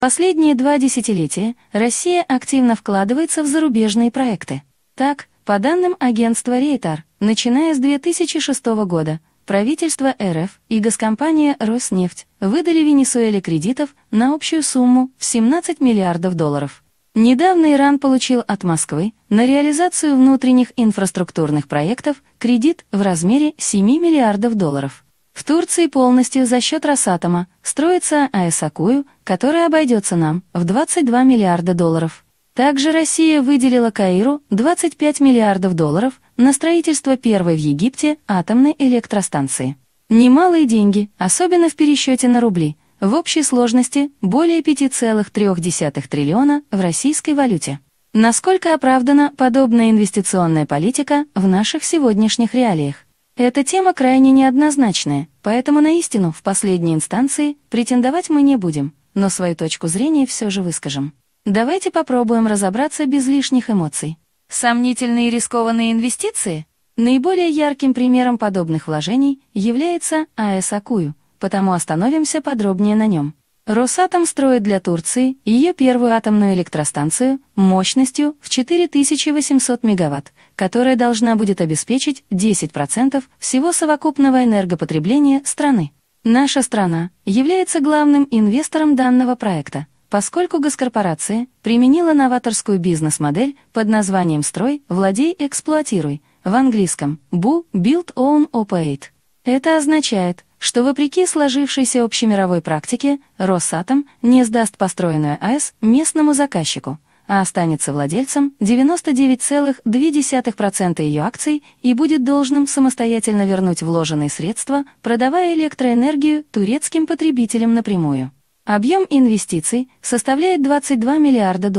Последние 2 десятилетия Россия активно вкладывается в зарубежные проекты. Так, по данным агентства Рейтар, начиная с 2006 года, правительство РФ и госкомпания «Роснефть» выдали Венесуэле кредитов на общую сумму в $17 миллиардов. Недавно Иран получил от Москвы на реализацию внутренних инфраструктурных проектов кредит в размере $7 миллиардов. В Турции полностью за счет Росатома строится АЭС «Акую», которая обойдется нам в $22 миллиарда. Также Россия выделила Каиру $25 миллиардов на строительство первой в Египте атомной электростанции. Немалые деньги, особенно в пересчете на рубли, в общей сложности более 5,3 триллиона в российской валюте. Насколько оправдана подобная инвестиционная политика в наших сегодняшних реалиях? Эта тема крайне неоднозначная, поэтому на истину в последней инстанции претендовать мы не будем, но свою точку зрения все же выскажем. Давайте попробуем разобраться без лишних эмоций. Сомнительные и рискованные инвестиции? Наиболее ярким примером подобных вложений является АЭС «Акую», потому остановимся подробнее на нем. Росатом строит для Турции ее первую атомную электростанцию мощностью в 4800 мегаватт, которая должна будет обеспечить 10% всего совокупного энергопотребления страны. Наша страна является главным инвестором данного проекта, поскольку госкорпорация применила новаторскую бизнес-модель под названием «Строй, владей, эксплуатируй», в английском «BOO» Build, Own, Operate. Это означает, что вопреки сложившейся общемировой практике, Росатом не сдаст построенную АЭС местному заказчику, а останется владельцем 99,2% ее акций и будет должным самостоятельно вернуть вложенные средства, продавая электроэнергию турецким потребителям напрямую. Объем инвестиций составляет $22 миллиарда,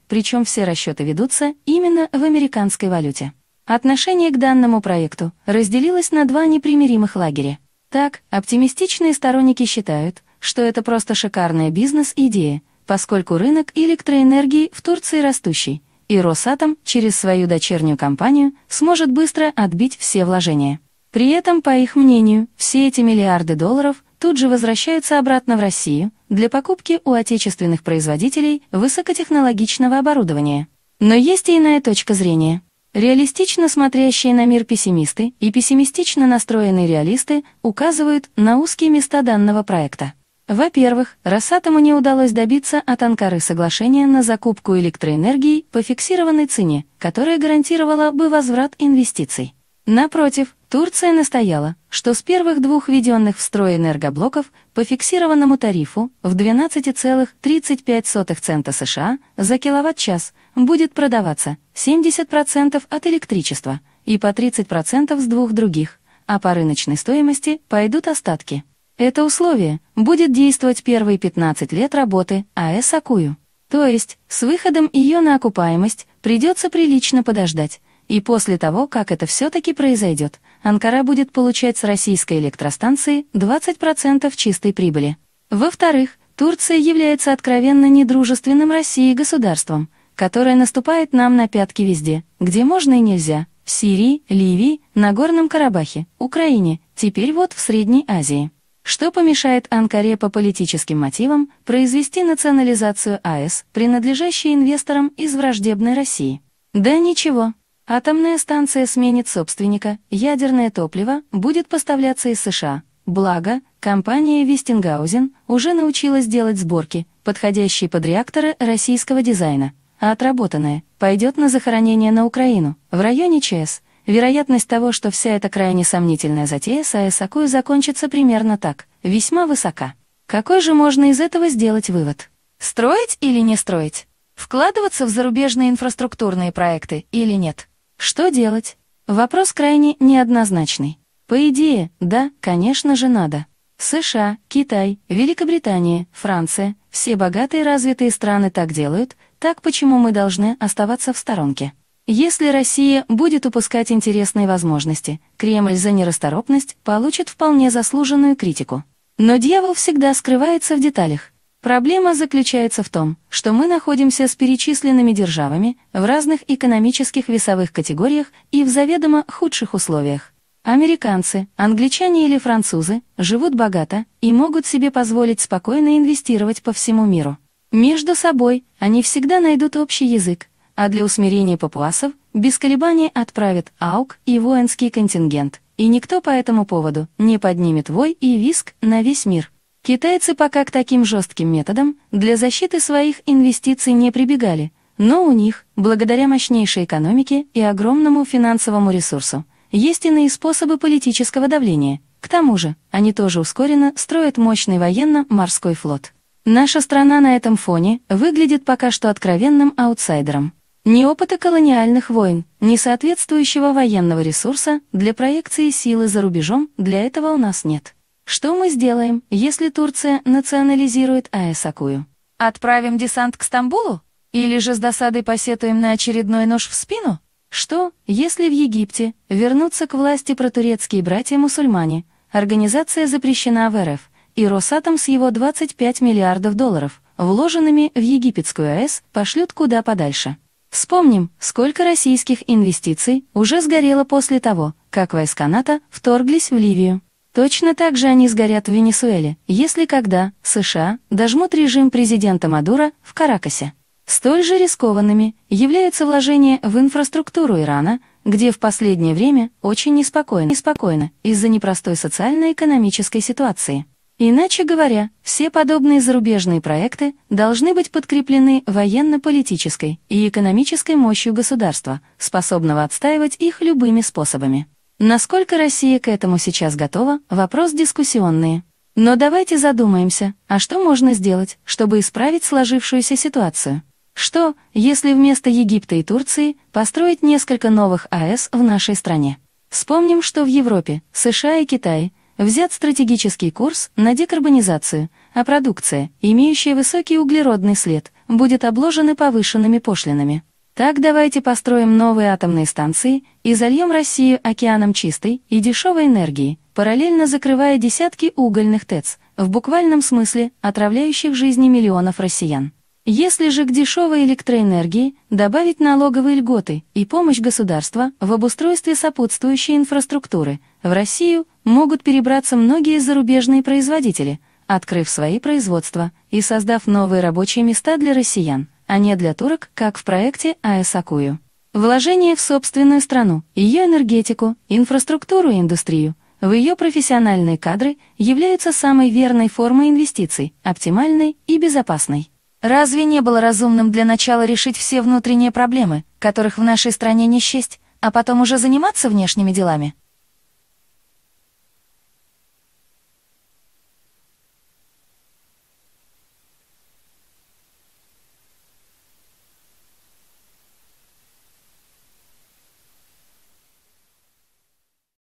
причем все расчеты ведутся именно в американской валюте. Отношение к данному проекту разделилось на 2 непримиримых лагеря. Так, оптимистичные сторонники считают, что это просто шикарная бизнес-идея, поскольку рынок электроэнергии в Турции растущий, и Росатом через свою дочернюю компанию сможет быстро отбить все вложения. При этом, по их мнению, все эти миллиарды долларов тут же возвращаются обратно в Россию для покупки у отечественных производителей высокотехнологичного оборудования. Но есть и иная точка зрения. Реалистично смотрящие на мир пессимисты и пессимистично настроенные реалисты указывают на узкие места данного проекта. Во-первых, Росатому не удалось добиться от Анкары соглашения на закупку электроэнергии по фиксированной цене, которая гарантировала бы возврат инвестиций. Напротив, Турция настояла, что с первых 2 введенных в строй энергоблоков по фиксированному тарифу в 12,35 цента США за киловатт-час будет продаваться 70% от электричества и по 30% с 2 других, а по рыночной стоимости пойдут остатки. Это условие будет действовать первые 15 лет работы АЭС «Акую». То есть, с выходом ее на окупаемость придется прилично подождать, и после того, как это все-таки произойдет, Анкара будет получать с российской электростанции 20% чистой прибыли. Во-вторых, Турция является откровенно недружественным России государством, которое наступает нам на пятки везде, где можно и нельзя: в Сирии, Ливии, Нагорном Карабахе, Украине, теперь вот в Средней Азии. Что помешает Анкаре по политическим мотивам произвести национализацию АЭС, принадлежащей инвесторам из враждебной России? Да ничего. Атомная станция сменит собственника, ядерное топливо будет поставляться из США. Благо, компания Вестингаузен уже научилась делать сборки, подходящие под реакторы российского дизайна, а отработанное пойдет на захоронение на Украину, в районе ЧАЭС. Вероятность того, что вся эта крайне сомнительная затея с АЭС «Акую» закончится примерно так, весьма высока. Какой же можно из этого сделать вывод? Строить или не строить? Вкладываться в зарубежные инфраструктурные проекты или нет? Что делать? Вопрос крайне неоднозначный. По идее, да, конечно же надо. США, Китай, Великобритания, Франция, все богатые развитые страны так делают, так почему мы должны оставаться в сторонке? Если Россия будет упускать интересные возможности, Кремль за нерасторопность получит вполне заслуженную критику. Но дьявол всегда скрывается в деталях. Проблема заключается в том, что мы находимся с перечисленными державами в разных экономических весовых категориях и в заведомо худших условиях. Американцы, англичане или французы живут богато и могут себе позволить спокойно инвестировать по всему миру. Между собой они всегда найдут общий язык, а для усмирения папуасов без колебаний отправят АУК и воинский контингент, и никто по этому поводу не поднимет вой и визг на весь мир. Китайцы пока к таким жестким методам для защиты своих инвестиций не прибегали, но у них, благодаря мощнейшей экономике и огромному финансовому ресурсу, есть иные способы политического давления. К тому же, они тоже ускоренно строят мощный военно-морской флот. Наша страна на этом фоне выглядит пока что откровенным аутсайдером. Ни опыта колониальных войн, ни соответствующего военного ресурса для проекции силы за рубежом для этого у нас нет. Что мы сделаем, если Турция национализирует АЭС Акую? Отправим десант к Стамбулу? Или же с досадой посетуем на очередной нож в спину? Что, если в Египте вернутся к власти протурецкие братья-мусульмане, организация запрещена в РФ, и Росатом с его 25 миллиардов долларов, вложенными в египетскую АЭС, пошлют куда подальше? Вспомним, сколько российских инвестиций уже сгорело после того, как войска НАТО вторглись в Ливию. Точно так же они сгорят в Венесуэле, если когда США дожмут режим президента Мадуро в Каракасе. Столь же рискованными являются вложения в инфраструктуру Ирана, где в последнее время очень неспокойно из-за непростой социально-экономической ситуации. Иначе говоря, все подобные зарубежные проекты должны быть подкреплены военно-политической и экономической мощью государства, способного отстаивать их любыми способами. Насколько Россия к этому сейчас готова, вопрос дискуссионный. Но давайте задумаемся, а что можно сделать, чтобы исправить сложившуюся ситуацию? Что, если вместо Египта и Турции построить несколько новых АЭС в нашей стране? Вспомним, что в Европе, США и Китае взят стратегический курс на декарбонизацию, а продукция, имеющая высокий углеродный след, будет обложена повышенными пошлинами. Так давайте построим новые атомные станции и зальем Россию океаном чистой и дешевой энергии, параллельно закрывая десятки угольных ТЭЦ, в буквальном смысле отравляющих жизни миллионов россиян. Если же к дешевой электроэнергии добавить налоговые льготы и помощь государства в обустройстве сопутствующей инфраструктуры, в Россию могут перебраться многие зарубежные производители, открыв свои производства и создав новые рабочие места для россиян, а не для турок, как в проекте АЭС Акую. Вложение в собственную страну, ее энергетику, инфраструктуру и индустрию, в ее профессиональные кадры являются самой верной формой инвестиций, оптимальной и безопасной. Разве не было разумным для начала решить все внутренние проблемы, которых в нашей стране не счесть, а потом уже заниматься внешними делами?